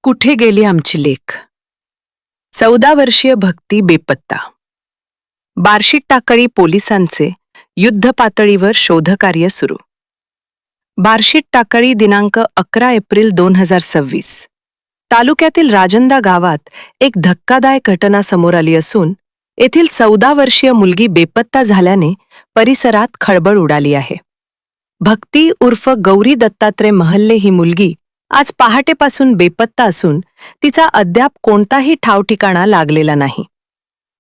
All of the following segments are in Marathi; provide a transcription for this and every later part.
कुठे गेली आमची लेक? 14 वर्षीय भक्ती बेपत्ता. बार्शीत टाकळी पोलिसांचे युद्ध पातळीवर शोधकार्य सुरू. बार्शीत टाकळी दिनांक 11 एप्रिल 2026. तालुक्यातील राजंदा गावात एक धक्कादायक घटना समोर आली असून येथील 14 वर्षीय मुलगी बेपत्ता झाल्याने परिसरात खळबळ उडाली आहे. भक्ती उर्फ गौरी दत्तात्रय महल्ले ही मुलगी आज पहाटेपासून बेपत्ता असून तिचा अद्याप कोणताही ठावठिकाणा लागलेला नाही.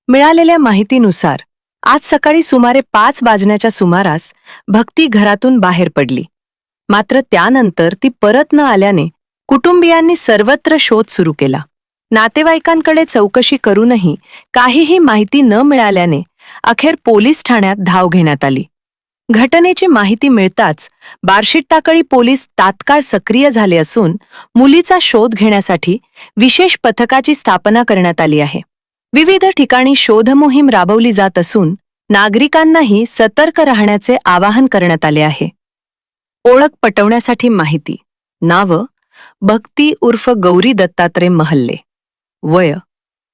मिळालेल्या माहितीनुसार आज सकाळी सुमारे 5 वाजण्याच्या सुमारास भक्ती घरातून बाहेर पडली. मात्र त्यानंतर ती परत न आल्याने कुटुंबियांनी सर्वत्र शोध सुरू केला. नातेवाईकांकडे चौकशी करूनही काहीही माहिती न मिळाल्याने अखेर पोलीस ठाण्यात धाव घेण्यात आली. घटनेची माहिती मिळताच बार्शीत टाकळी पोलीस तात्काळ सक्रिय झाले असून मुलीचा शोध घेण्यासाठी विशेष पथकाची स्थापना करण्यात आली आहे. विविध ठिकाणी शोधमोहीम राबवली जात असून नागरिकांनाही सतर्क राहण्याचे आवाहन करण्यात आले आहे. ओळख पटवण्यासाठी माहिती. नाव: भक्ती उर्फ गौरी दत्तात्रय महल्ले. वय: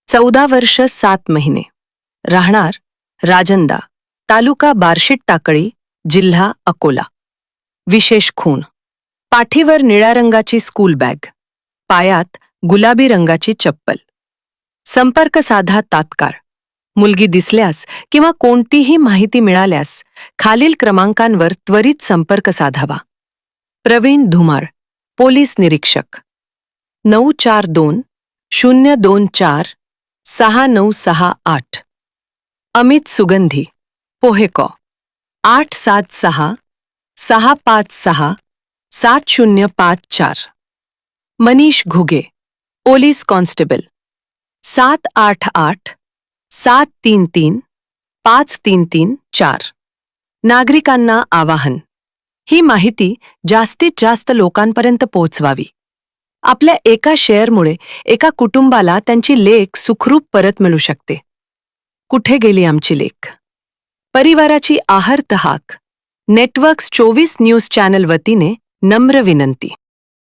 14 वर्ष 7 महिने. राहणार: राजंदा, तालुका बार्शीत टाकळी, जिल्हा अकोला. विशेष खूण: पाठीवर निळ्या रंगाची स्कूल बॅग, पायात गुलाबी रंगाची चप्पल. संपर्क साधा तात्काळ. मुलगी दिसल्यास किंवा कोणतीही माहिती मिळाल्यास खालील क्रमांकांवर त्वरित संपर्क साधावा. प्रवीण धुमाळ, पोलीस निरीक्षक, 9420246968. अमित सुगंधी, पोहेकॉ, 876-656-7054. Manish Ghuge, police constable, 788-733-5334. नागरिकांना आवाहन: ही माहिती जास्तीत जास्त लोकांपर्यंत पोहोचवावी. आपल्या एका शेअरमुळे एका कुटुंबाला त्यांची लेक सुखरूप परत मिळू शकते. कुठे गेली आमची लेक? परिवाराची आहार्त हाक. नेटवर्क्स 24 न्यूज चॅनल वतीने नम्र विनंती.